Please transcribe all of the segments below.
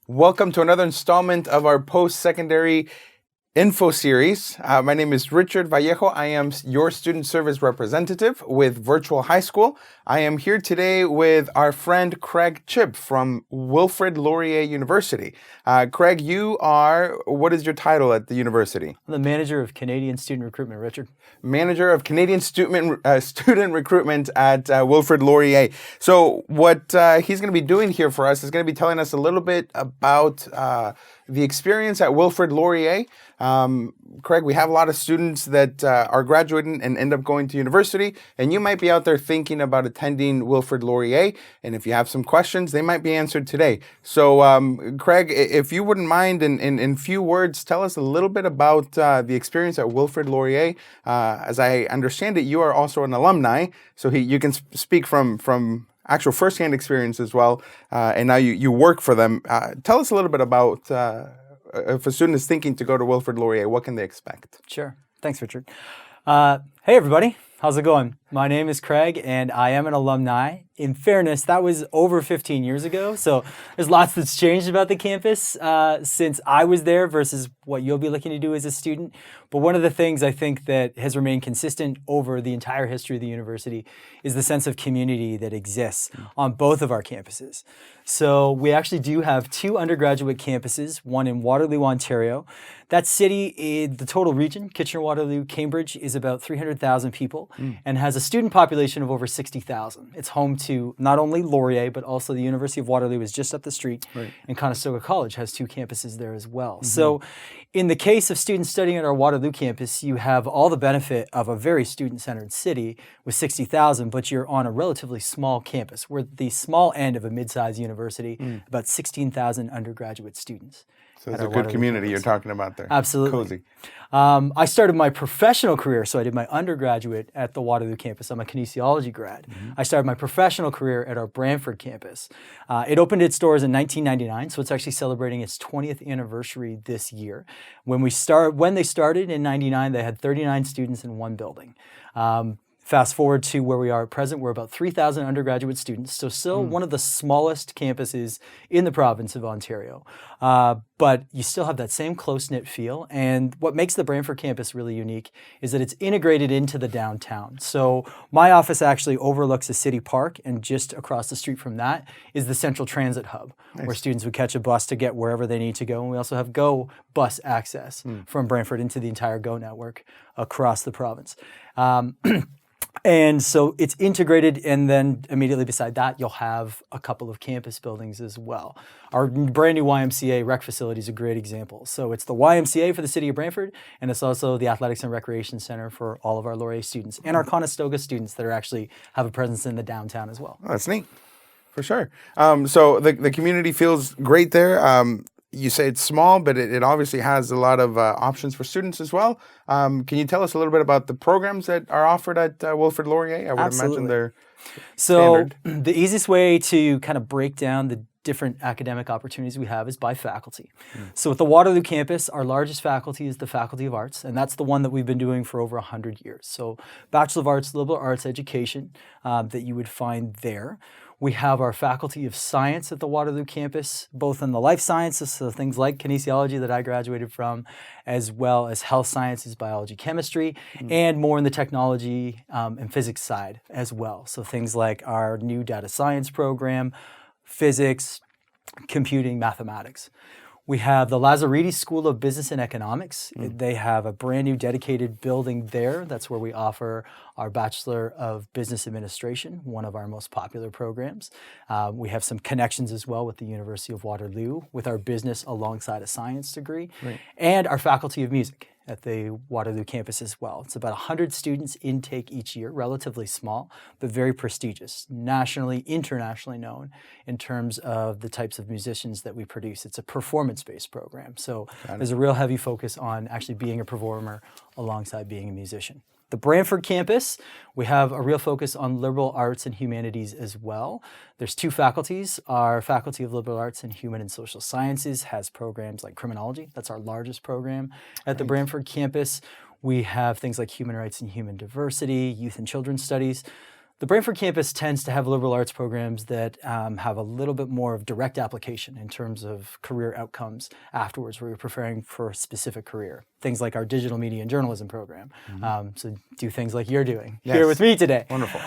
Welcome to another installment of our Post-Secondary Info Series. My name is Richard Vallejo. I am your student service representative with Virtual High School. I am here today with our friend Craig Chipp from Wilfrid Laurier University. Craig, what is your title at the university? I'm the manager of Canadian student recruitment, Richard. Manager of Canadian student recruitment at Wilfrid Laurier. So what he's going to be doing here for us is going to be telling us a little bit about the experience at Wilfrid Laurier. Craig, we have a lot of students that are graduating and end up going to university, and you might be out there thinking about attending Wilfrid Laurier, and if you have some questions, they might be answered today. So, Craig, if you wouldn't mind, in few words, tell us a little bit about the experience at Wilfrid Laurier. As I understand it, you are also an alumni, so you can speak from actual firsthand experience as well, and now you work for them. Tell us a little bit about if a student is thinking to go to Wilfrid Laurier, what can they expect? Sure. Thanks, Richard. Hey, everybody. How's it going? My name is Craig, and I am an alumni. In fairness, that was over 15 years ago, so there's lots that's changed about the campus since I was there versus what you'll be looking to do as a student. But one of the things I think that has remained consistent over the entire history of the university is the sense of community that exists on both of our campuses. So we actually do have two undergraduate campuses, one in Waterloo, Ontario. That city, the total region, Kitchener-Waterloo, Cambridge, is about 300,000 people and has a student population of over 60,000. It's home to not only Laurier, but also the University of Waterloo is just up the street, and Conestoga College has two campuses there as well. So in the case of students studying at our Waterloo campus, you have all the benefit of a very student-centered city with 60,000, but you're on a relatively small campus. We're the small end of a mid-sized university, about 16,000 undergraduate students. So it's a good community you're talking about there. Absolutely. Cozy. I started my professional career, so I did my undergraduate at the Waterloo campus. I'm a kinesiology grad. I started my professional career at our Brantford campus. It opened its doors in 1999, so it's actually celebrating its 20th anniversary this year. When they started in 99, they had 39 students in one building. Fast forward to where we are at present, we're about 3,000 undergraduate students, so still one of the smallest campuses in the province of Ontario. But you still have that same close-knit feel, and what makes the Brantford campus really unique is that it's integrated into the downtown. So my office actually overlooks a city park, and just across the street from that is the central transit hub, where students would catch a bus to get wherever they need to go, and we also have GO bus access from Brantford into the entire GO network across the province. And so it's integrated, and then immediately beside that, you'll have a couple of campus buildings as well. Our brand new YMCA rec facility is a great example. So it's the YMCA for the city of Brantford, and it's also the Athletics and Recreation Center for all of our Laurier students, and our Conestoga students that are actually have a presence in the downtown as well. Oh, that's neat, for sure. So the community feels great there. You say it's small, but it obviously has a lot of options for students as well. Can you tell us a little bit about the programs that are offered at Wilfrid Laurier? I would imagine they're standard. The easiest way to kind of break down the different academic opportunities we have is by faculty. So at the Waterloo campus, our largest faculty is the Faculty of Arts, and that's the one that we've been doing for over 100 years. So Bachelor of Arts, Liberal Arts education that you would find there. We have our Faculty of Science at the Waterloo campus, both in the life sciences, so things like kinesiology that I graduated from, as well as health sciences, biology, chemistry, and more in the technology and physics side as well. So things like our new data science program, physics, computing, mathematics. We have the Lazaridis School of Business and Economics. They have a brand new dedicated building there. That's where we offer our Bachelor of Business Administration, one of our most popular programs. We have some connections as well with the University of Waterloo with our business alongside a science degree, and our Faculty of Music at the Waterloo campus as well. It's about 100 students intake each year, relatively small, but very prestigious, nationally, internationally known in terms of the types of musicians that we produce. It's a performance-based program, so there's a real heavy focus on actually being a performer alongside being a musician. The Brantford campus, we have a real focus on liberal arts and humanities as well. There's two faculties. Our Faculty of Liberal Arts and Human and Social Sciences has programs like criminology. That's our largest program at the Brantford campus. We have things like human rights and human diversity, youth and children's studies. The Brantford campus tends to have liberal arts programs that have a little bit more of direct application in terms of career outcomes afterwards, where you're preparing for a specific career. Things like our digital media and journalism program. So do things like you're doing here with me today. Wonderful.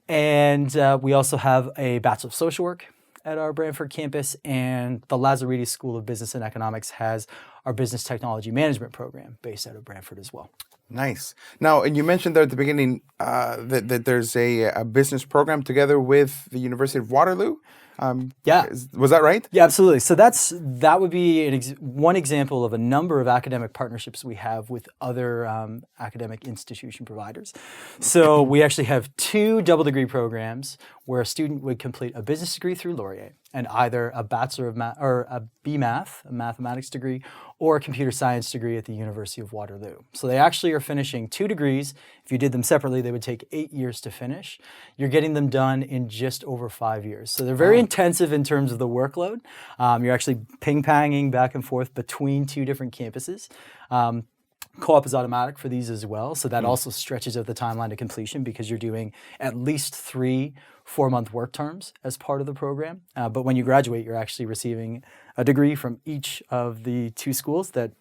And we also have a Bachelor of Social Work at our Brantford campus, and the Lazaridis School of Business and Economics has our Business Technology Management program based out of Brantford as well. Nice. Now, and you mentioned there at the beginning that there's a business program together with the University of Waterloo. Was that right? Yeah, absolutely. So that would be one example of a number of academic partnerships we have with other academic institution providers. So we actually have 2 double degree programs where a student would complete a business degree through Laurier and either a Bachelor of Math or a BMath, a mathematics degree, or a computer science degree at the University of Waterloo. So they actually are finishing 2 degrees. If you did them separately, they would take 8 years to finish. You're getting them done in just over 5 years. So they're very intensive in terms of the workload. You're actually ping-ponging back and forth between 2 different campuses. Co-op is automatic for these as well, so that also stretches out the timeline to completion because you're doing at least 3 4-month work terms as part of the program. But when you graduate, you're actually receiving a degree from each of the 2 schools that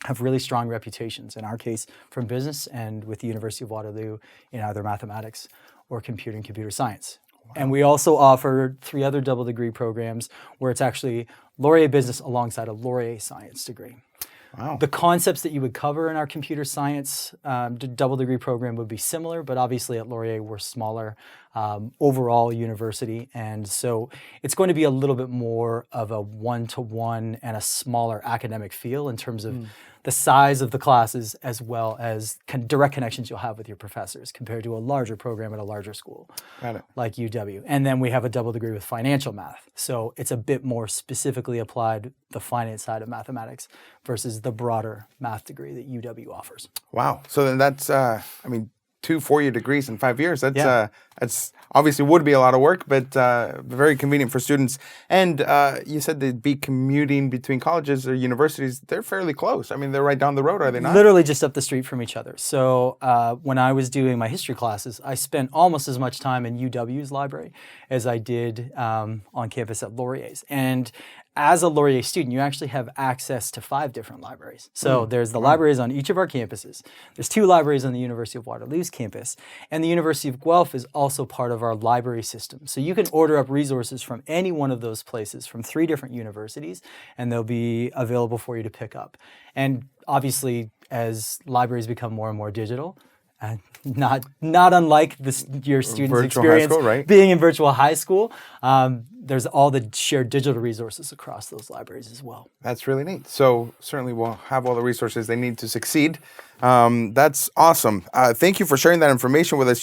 have really strong reputations, in our case from business and with the University of Waterloo in either mathematics or computer science. Wow. And we also offer 3 other double degree programs where it's actually Laurier Business alongside a Laurier Science degree. Wow. The concepts that you would cover in our computer science double degree program would be similar, but obviously at Laurier we're smaller overall university, and so it's going to be a little bit more of a one-to-one and a smaller academic feel in terms of the size of the classes as well as direct connections you'll have with your professors compared to a larger program at a larger school like UW. And then we have a double degree with financial math. So it's a bit more specifically applied, the finance side of mathematics versus the broader math degree that UW offers. Wow. So then that's, 2 4-year degrees in 5 years. That's obviously would be a lot of work, but very convenient for students. And you said they'd be commuting between colleges or universities. They're fairly close. I mean, they're right down the road, are they not? Literally just up the street from each other. So when I was doing my history classes, I spent almost as much time in UW's library as I did on campus at Laurier's. And as a Laurier student, you actually have access to 5 different libraries. So there's the libraries on each of our campuses. There's 2 libraries on the University of Waterloo's campus. And the University of Guelph is also part of our library system. So you can order up resources from any one of those places from 3 different universities, and they'll be available for you to pick up. And obviously, as libraries become more and more digital, not unlike your students' virtual experience high school, right? Being in virtual high school, there's all the shared digital resources across those libraries as well. That's really neat. So certainly we'll have all the resources they need to succeed. That's awesome. Thank you for sharing that information with us.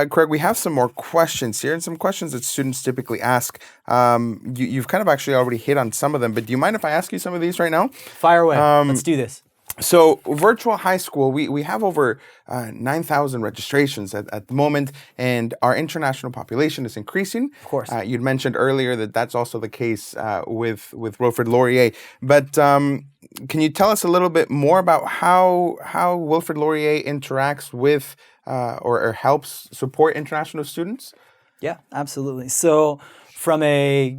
Craig, we have some more questions here and some questions that students typically ask. You've kind of actually already hit on some of them, but do you mind if I ask you some of these right now? Fire away. Let's do this. So virtual high school, we have over 9,000 registrations at the moment, and our international population is increasing. Of course. You'd mentioned earlier that that's also the case with Wilfrid Laurier. But can you tell us a little bit more about how Wilfrid Laurier interacts with or helps support international students? Yeah, absolutely. So from a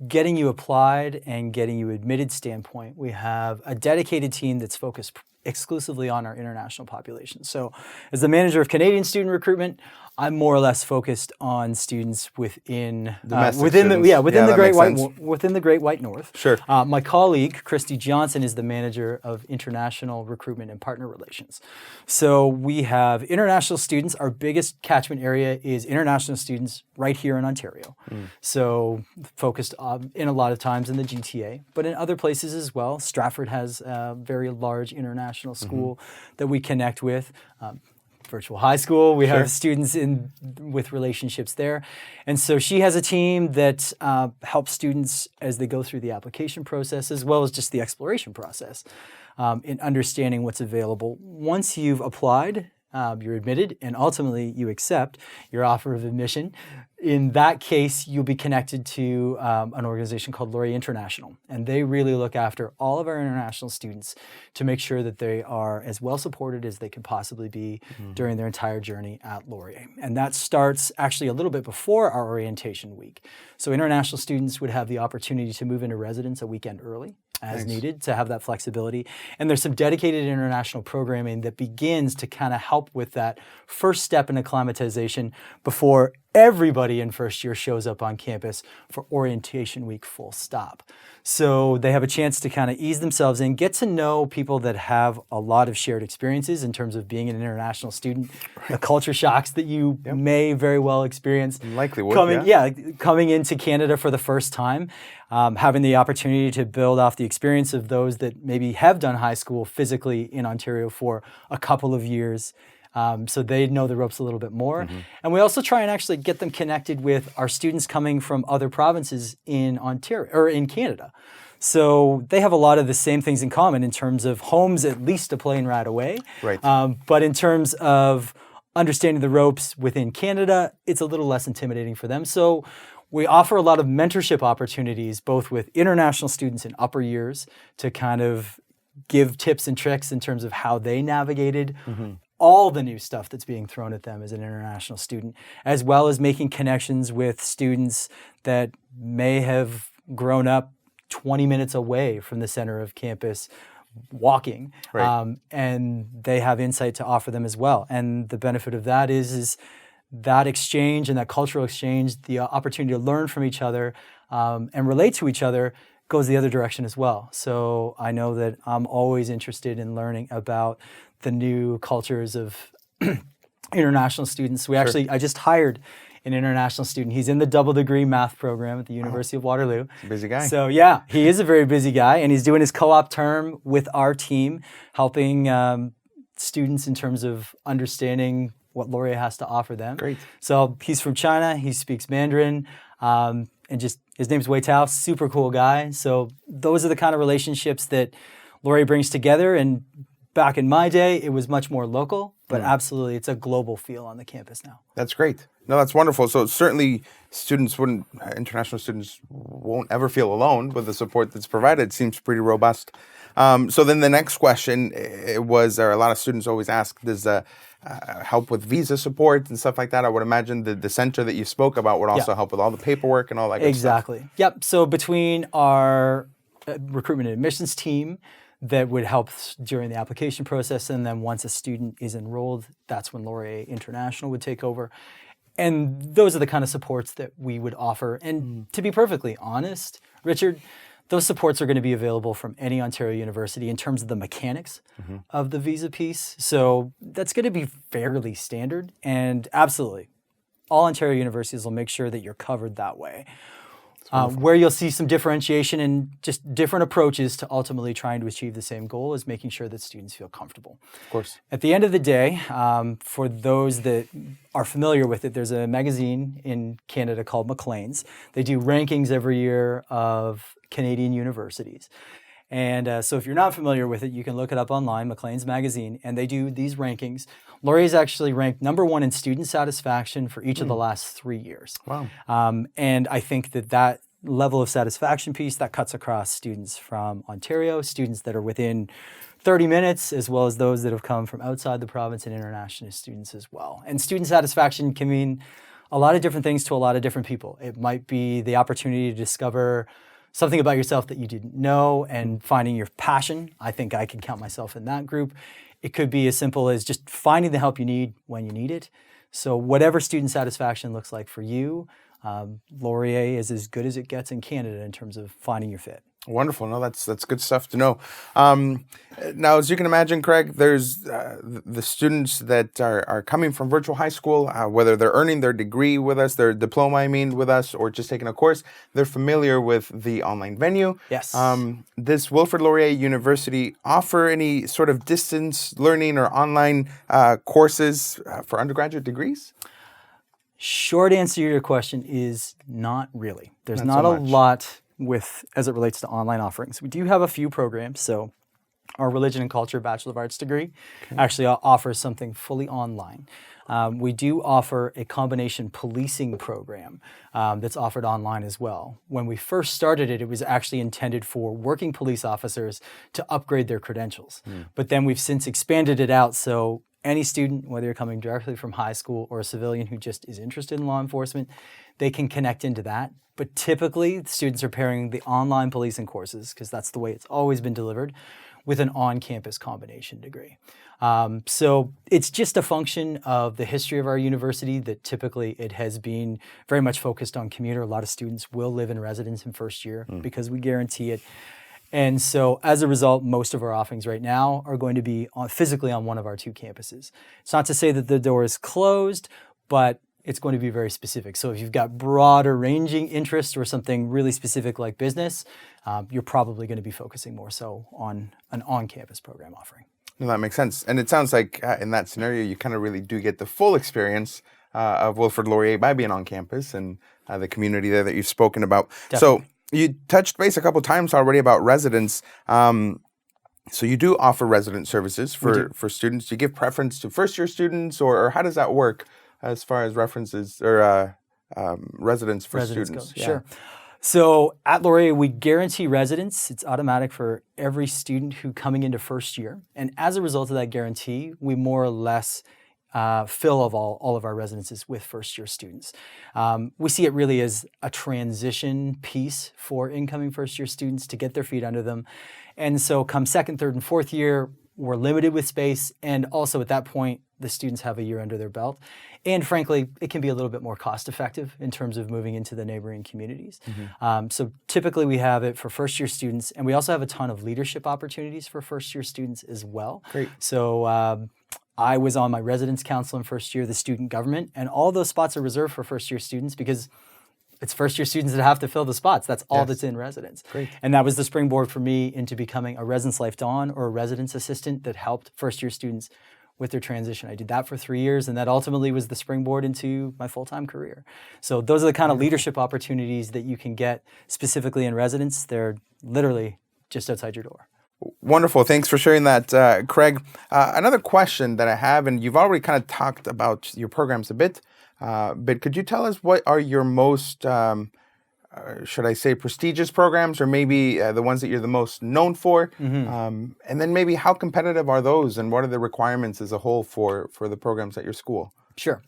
getting you applied and getting you admitted standpoint, we have a dedicated team that's focused exclusively on our international population. So as the manager of Canadian student recruitment, I'm more or less focused on students within the Great White North. Sure. My colleague Christy Johnson is the manager of international recruitment and partner relations. So we have international students. Our biggest catchment area is international students right here in Ontario. So focused in a lot of times in the GTA, but in other places as well. Stratford has a very large international school that we connect with. Virtual high school, we have students with relationships there. And so she has a team that helps students as they go through the application process as well as just the exploration process in understanding what's available. Once you've applied, you're admitted, and ultimately you accept your offer of admission. In that case, you'll be connected to an organization called Laurier International, and they really look after all of our international students to make sure that they are as well supported as they could possibly be during their entire journey at Laurier. And that starts actually a little bit before our orientation week. So international students would have the opportunity to move into residence a weekend early as needed to have that flexibility. And there's some dedicated international programming that begins to kind of help with that first step in acclimatization before everybody in first year shows up on campus for orientation week full stop. So they have a chance to kind of ease themselves in, get to know people that have a lot of shared experiences in terms of being an international student, the culture shocks that you may very well experience. Likely would, coming into Canada for the first time, having the opportunity to build off the experience of those that maybe have done high school physically in Ontario for a couple of years. So they know the ropes a little bit more. And we also try and actually get them connected with our students coming from other provinces in Ontario or in Canada. So they have a lot of the same things in common in terms of homes, at least a plane ride away. Right. But in terms of understanding the ropes within Canada, it's a little less intimidating for them. So we offer a lot of mentorship opportunities, both with international students in upper years to kind of give tips and tricks in terms of how they navigated all the new stuff that's being thrown at them as an international student, as well as making connections with students that may have grown up 20 minutes away from the center of campus walking, and they have insight to offer them as well. And the benefit of that is that exchange and that cultural exchange, the opportunity to learn from each other and relate to each other goes the other direction as well. So I know that I'm always interested in learning about the new cultures of international students. I just hired an international student. He's in the double degree math program at the University of Waterloo. Busy guy. So yeah, he is a very busy guy, and he's doing his co-op term with our team, helping students in terms of understanding what Laurier has to offer them. Great. So he's from China. He speaks Mandarin, and just his name's Wei Tao. Super cool guy. So those are the kind of relationships that Laurier brings together. And back in my day, it was much more local, but absolutely, it's a global feel on the campus now. That's great. No, that's wonderful. So certainly international students won't ever feel alone with the support that's provided. It seems pretty robust. So then the next question a lot of students always ask, does help with visa support and stuff like that? I would imagine the center that you spoke about would also help with all the paperwork and all that good stuff. Exactly. Yep. So between our recruitment and admissions team, that would help during the application process. And then once a student is enrolled, that's when Laurier International would take over. And those are the kind of supports that we would offer. And to be perfectly honest, Richard, those supports are going to be available from any Ontario university in terms of the mechanics of the visa piece. So that's going to be fairly standard. And absolutely, all Ontario universities will make sure that you're covered that way. Where you'll see some differentiation and just different approaches to ultimately trying to achieve the same goal is making sure that students feel comfortable. Of course. At the end of the day, for those that are familiar with it, there's a magazine in Canada called Maclean's. They do rankings every year of Canadian universities. And so if you're not familiar with it, you can look it up online, Maclean's magazine, and they do these rankings. Laurier is actually ranked #1 in student satisfaction for each of the last 3 years. Wow. And I think that level of satisfaction piece, that cuts across students from Ontario, students that are within 30 minutes, as well as those that have come from outside the province, and international students as well. And student satisfaction can mean a lot of different things to a lot of different people. It might be the opportunity to discover something about yourself that you didn't know and finding your passion. I think I can count myself in that group. It could be as simple as just finding the help you need when you need it. So whatever student satisfaction looks like for you, Laurier is as good as it gets in Canada in terms of finding your fit. Wonderful. No, that's good stuff to know. Now, as you can imagine, Craig, there's the students that are coming from virtual high school, whether they're earning their degree with us, their diploma, with us, or just taking a course, they're familiar with the online venue. Yes. Does Wilfrid Laurier University offer any sort of distance learning or online courses for undergraduate degrees? Short answer to your question is not really. There's Not not so a much. lot as it relates to online offerings. We do have a few programs. So Our Religion and Culture Bachelor of Arts degree actually offers something fully online. We do offer a combination policing program that's offered online as well. When we first started it, it was actually intended for working police officers to upgrade their credentials. But then we've since expanded it out so any student, whether you're coming directly from high school or a civilian who just is interested in law enforcement, they can connect into that. But typically, students are pairing the online policing courses, because that's the way it's always been delivered, with an on-campus combination degree. So it's just a function of the history of our university that typically it has been very much focused on commuter. A lot of students will live in residence in first year because we guarantee it. And so as a result, most of our offerings right now are going to be physically on one of our 2 campuses. It's not to say that the door is closed, but it's going to be very specific. So if you've got broader ranging interests or something really specific like business, you're probably going to be focusing more so on an on-campus program offering. No, that makes sense. And it sounds like in that scenario, you kind of really do get the full experience of Wilfrid Laurier by being on campus and the community there that you've spoken about. Definitely. So you touched base a couple times already about residents. So you do offer resident services for students. Do you give preference to first-year students, or how does that work as far as references or residents for students? Go. Sure. So at Laurier, we guarantee residence. It's automatic for every student who coming into first year. And as a result of that guarantee, we more or less fill all of our residences with first-year students. We see it really as a transition piece for incoming first-year students to get their feet under them. And so come second, third, and fourth year, we're limited with space. And also at that point, the students have a year under their belt. And frankly, it can be a little bit more cost-effective in terms of moving into the neighboring communities. So typically we have it for first-year students, and we also have a ton of leadership opportunities for first-year students as well. Great. So I was on my residence council in first year, the student government, and all those spots are reserved for first-year students because it's first-year students that have to fill the spots. That's all that's in residence. Great. And that was the springboard for me into becoming a residence life don or a residence assistant that helped first-year students with their transition. I did that for 3 years, and that ultimately was the springboard into my full-time career. So those are the kind of leadership opportunities that you can get specifically in residence. They're literally just outside your door. Wonderful. Thanks for sharing that, Craig. Another question that I have, and you've already kind of talked about your programs a bit, but could you tell us what are your most, should I say, prestigious programs, or maybe the ones that you're the most known for? And then maybe how competitive are those, and what are the requirements as a whole for the programs at your school? Sure.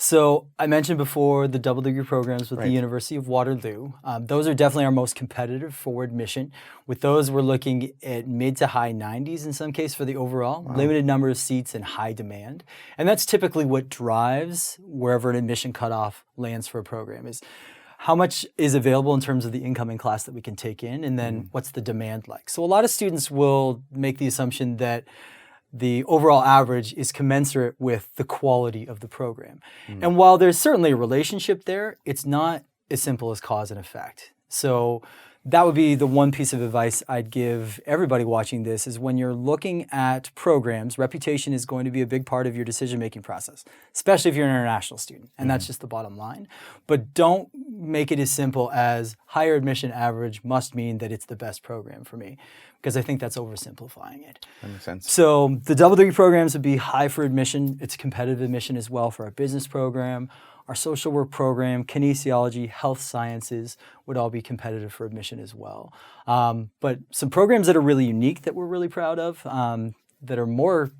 So I mentioned before the double degree programs with the University of Waterloo. Those are definitely our most competitive for admission. With those, we're looking at mid to high 90s in some case for the overall, limited number of seats and high demand. And that's typically what drives wherever an admission cutoff lands for a program is how much is available in terms of the incoming class that we can take in, and then what's the demand like. So a lot of students will make the assumption that the overall average is commensurate with the quality of the program. And while there's certainly a relationship there, it's not as simple as cause and effect. So that would be the one piece of advice I'd give everybody watching this is when you're looking at programs, reputation is going to be a big part of your decision-making process, especially if you're an international student, and that's just the bottom line. But don't make it as simple as higher admission average must mean that it's the best program for me, because I think that's oversimplifying it. That makes sense. So the double degree programs would be high for admission. It's competitive admission as well for our business program. Our social work program, kinesiology, health sciences would all be competitive for admission as well. But some programs that are really unique that we're really proud of, that are more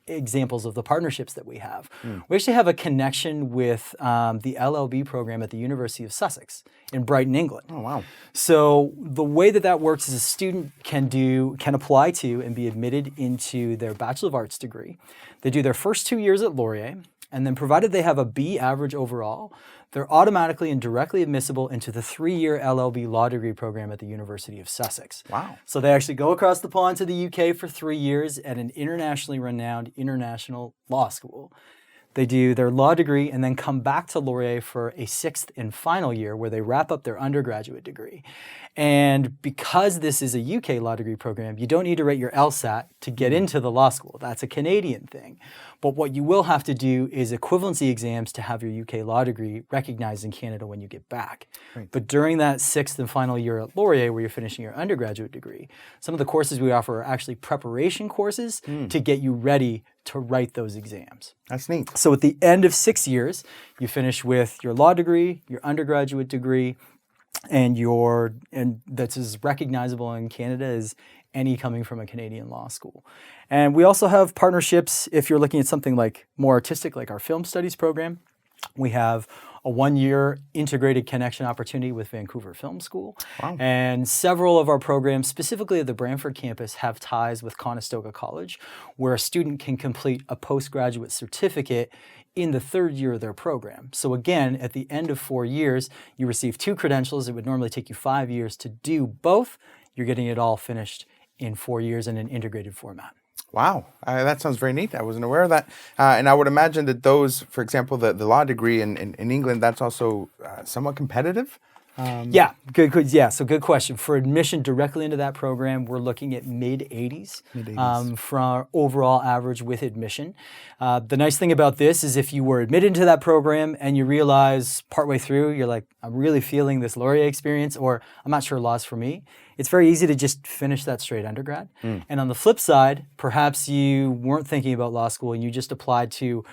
examples of the partnerships that we have. We actually have a connection with the LLB program at the University of Sussex in Brighton, England. Oh, wow. So the way that works is a student can apply to and be admitted into their Bachelor of Arts degree. They do their first 2 years at Laurier, and then provided they have a B average overall, they're automatically and directly admissible into the 3-year LLB law degree program at the University of Sussex. Wow. So they actually go across the pond to the UK for 3 years at an internationally renowned international law school. they do their law degree and then come back to Laurier for a 6th and final year where they wrap up their undergraduate degree. And because this is a UK law degree program, you don't need to write your LSAT to get into the law school. That's a Canadian thing. But what you will have to do is equivalency exams to have your UK law degree recognized in Canada when you get back. Right. But during that 6th and final year at Laurier, where you're finishing your undergraduate degree, some of the courses we offer are actually preparation courses to get you ready to write those exams. That's neat. So at the end of 6 years, you finish with your law degree, your undergraduate degree, and that's as recognizable in Canada as any coming from a Canadian law school. And we also have partnerships if you're looking at something like more artistic, like our film studies program. We have a 1-year integrated connection opportunity with Vancouver Film School. Wow. And several of our programs, specifically at the Brantford campus, have ties with Conestoga College, where a student can complete a postgraduate certificate in the 3rd year of their program. So again, at the end of 4 years, you receive 2 credentials. It would normally take you 5 years to do both. You're getting it all finished in 4 years in an integrated format. Wow, that sounds very neat. I wasn't aware of that. And I would imagine that those, for example, the law degree in England, that's also somewhat competitive? Yeah, so good question. For admission directly into that program, we're looking at mid-80s for our overall average with admission. The nice thing about this is if you were admitted into that program and you realize partway through, you're like, I'm really feeling this Laurier experience, or I'm not sure law's for me, it's very easy to just finish that straight undergrad. And on the flip side, perhaps you weren't thinking about law school and you just applied to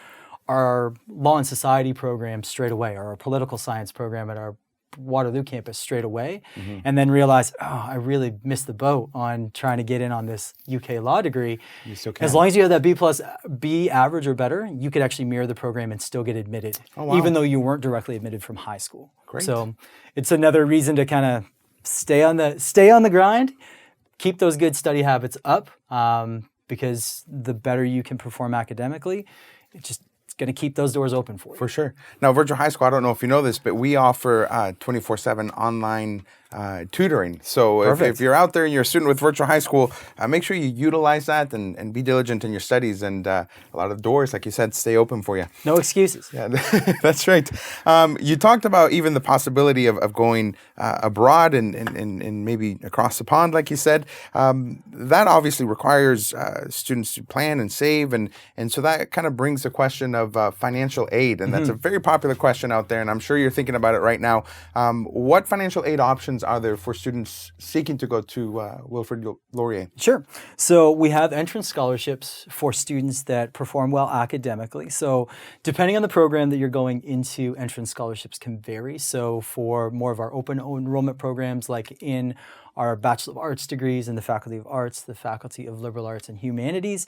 our law and society program straight away, or our political science program at our Waterloo campus straight away, and then realize, oh, I really missed the boat on trying to get in on this UK law degree. You still can. As long as you have that B average or better, you could actually mirror the program and still get admitted, even though you weren't directly admitted from high school. Great. So it's another reason to kind of stay on the grind, keep those good study habits up, because the better you can perform academically, it's going to keep those doors open for you. For sure. Now, Virtual High School, I don't know if you know this, but we offer 24/7 online tutoring. So if you're out there and you're a student with Virtual High School, make sure you utilize that and be diligent in your studies. And a lot of doors, like you said, stay open for you. No excuses. Yeah, that's right. You talked about even the possibility of going abroad and maybe across the pond, like you said. That obviously requires students to plan and save. And so that kind of brings the question of financial aid. And that's a very popular question out there. And I'm sure you're thinking about it right now. What financial aid options are there for students seeking to go to Wilfrid Laurier? Sure. So we have entrance scholarships for students that perform well academically. So depending on the program that you're going into, entrance scholarships can vary. So for more of our open enrollment programs, like in our Bachelor of Arts degrees in the Faculty of Arts, the Faculty of Liberal Arts and Humanities,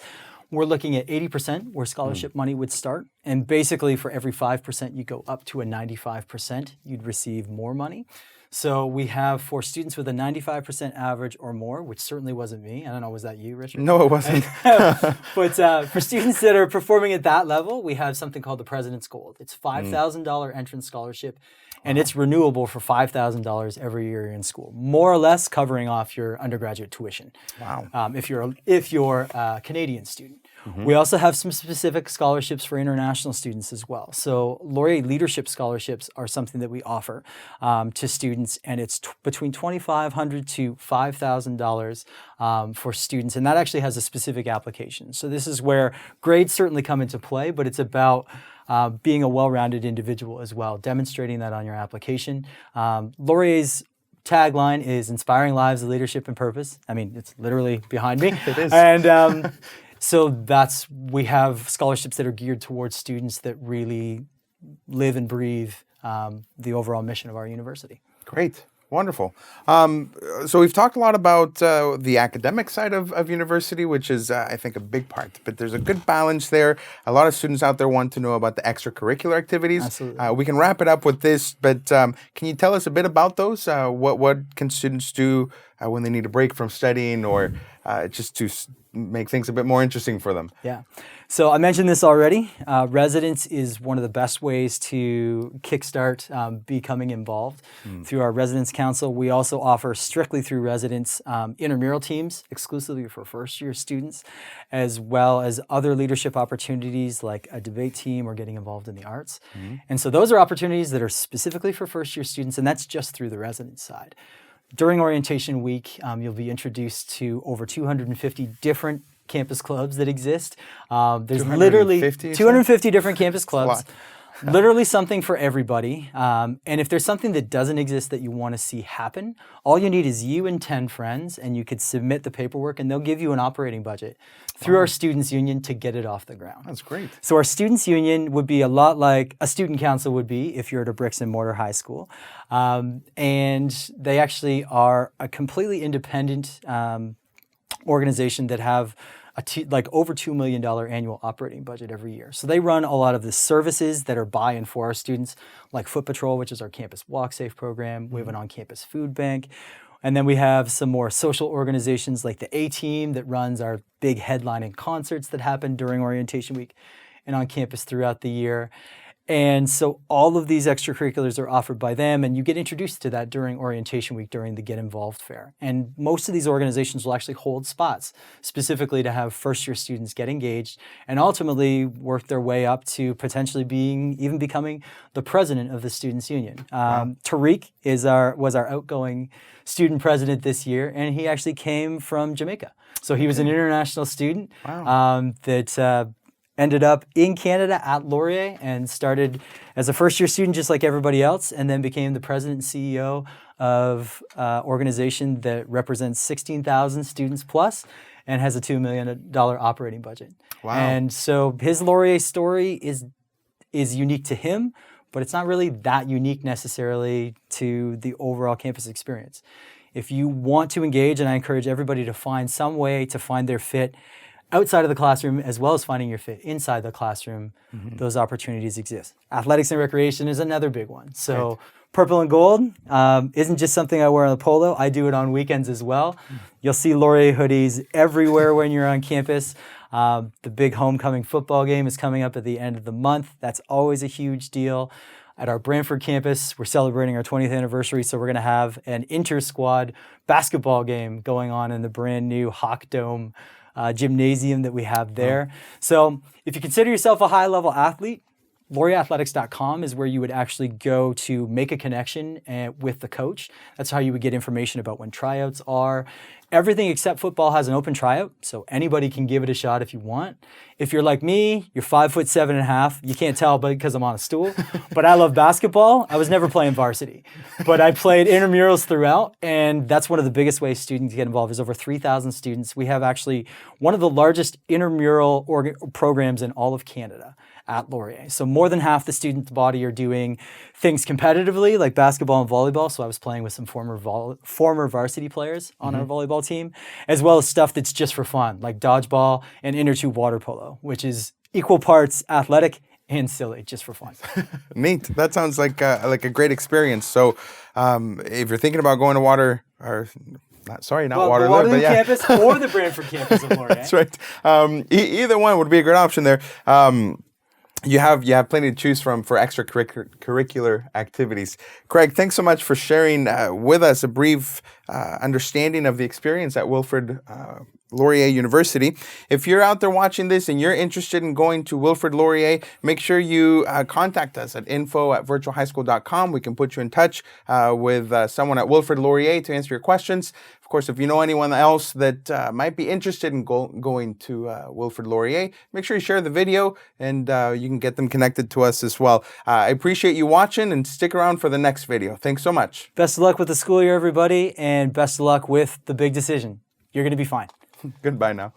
we're looking at 80% where scholarship money would start. And basically for every 5% you go up to a 95%, you'd receive more money. So we have for students with a 95% average or more, which certainly wasn't me. I don't know, was that you, Richard? No, it wasn't. But for students that are performing at that level, we have something called the President's Gold. It's $5,000 entrance scholarship, and it's renewable for $5,000 every year you're in school, more or less covering off your undergraduate tuition. Wow. If you're a Canadian student. We also have some specific scholarships for international students as well. So Laurier Leadership Scholarships are something that we offer to students, and it's between $2,500 to $5,000 for students, and that actually has a specific application. So this is where grades certainly come into play, but it's about being a well-rounded individual as well, demonstrating that on your application. Laurier's tagline is inspiring lives of leadership and purpose. I mean, it's literally behind me. It is. And so we have scholarships that are geared towards students that really live and breathe the overall mission of our university. Great. Wonderful. So we've talked a lot about the academic side of university, which is, I think, a big part. But there's a good balance there. A lot of students out there want to know about the extracurricular activities. Absolutely. We can wrap it up with this, but can you tell us a bit about those? What can students do when they need a break from studying or just to make things a bit more interesting for them? Yeah. So I mentioned this already. Residence is one of the best ways to kickstart becoming involved. Through our Residence Council, we also offer strictly through residence intramural teams exclusively for first-year students, as well as other leadership opportunities like a debate team or getting involved in the arts. And so those are opportunities that are specifically for first-year students, and that's just through the residence side. During orientation week, you'll be introduced to over 250 different campus clubs that exist. There's literally 250 different campus clubs. Literally something for everybody. And if there's something that doesn't exist that you want to see happen, all you need is you and 10 friends, and you could submit the paperwork, and they'll give you an operating budget through our Students Union to get it off the ground. That's great. So our Students Union would be a lot like a student council would be if you're at a bricks and mortar high school. And they actually are a completely independent organization that have like over $2 million annual operating budget every year. So they run a lot of the services that are by and for our students, like Foot Patrol, which is our campus walk safe program. We have an on-campus food bank. And then we have some more social organizations like the A-Team that runs our big headlining concerts that happen during orientation week and on campus throughout the year. And so all of these extracurriculars are offered by them, and you get introduced to that during orientation week, during the Get Involved Fair. And most of these organizations will actually hold spots specifically to have first-year students get engaged and ultimately work their way up to potentially becoming the president of the Students' Union. Tariq was our outgoing student president this year, and he actually came from Jamaica. So he was an international student that ended up in Canada at Laurier and started as a first-year student just like everybody else, and then became the president and CEO of an organization that represents 16,000 students plus and has a $2 million operating budget. Wow. And so his Laurier story is unique to him, but it's not really that unique necessarily to the overall campus experience. If you want to engage, and I encourage everybody to find some way to find their fit outside of the classroom, as well as finding your fit inside the classroom, those opportunities exist. Athletics and recreation is another big one. So purple and gold isn't just something I wear on the polo. I do it on weekends as well. You'll see Laurier hoodies everywhere when you're on campus. The big homecoming football game is coming up at the end of the month. That's always a huge deal. At our Brantford campus, we're celebrating our 20th anniversary, so we're going to have an inter-squad basketball game going on in the brand new Hawk Dome gymnasium that we have there. So if you consider yourself a high-level athlete, LaurierAthletics.com is where you would actually go to make a connection with the coach. That's how you would get information about when tryouts are. Everything except football has an open tryout, so anybody can give it a shot if you want. If you're like me, you're 5'7.5". You can't tell because I'm on a stool, but I love basketball. I was never playing varsity, but I played intramurals throughout, and that's one of the biggest ways students get involved. There's over 3,000 students. We have actually one of the largest intramural programs in all of Canada at Laurier. So more than half the student body are doing things competitively, like basketball and volleyball. So I was playing with some former varsity players on our volleyball team, as well as stuff that's just for fun, like dodgeball and inner tube water polo, which is equal parts athletic and silly, just for fun. Neat. That sounds like a great experience. So if you're thinking about going to Waterloo campus or the Brantford campus of Laurier. That's right. Either one would be a great option there. You have plenty to choose from for extracurricular activities. Craig, thanks so much for sharing with us a brief understanding of the experience at Wilfrid Laurier University. If you're out there watching this and you're interested in going to Wilfrid Laurier, make sure you contact us at info@virtualhighschool.com. We can put you in touch with someone at Wilfrid Laurier to answer your questions. Of course, if you know anyone else that might be interested in going to Wilfrid Laurier, make sure you share the video and you can get them connected to us as well. I appreciate you watching, and stick around for the next video. Thanks so much. Best of luck with the school year, everybody, and best of luck with the big decision. You're going to be fine. Goodbye now.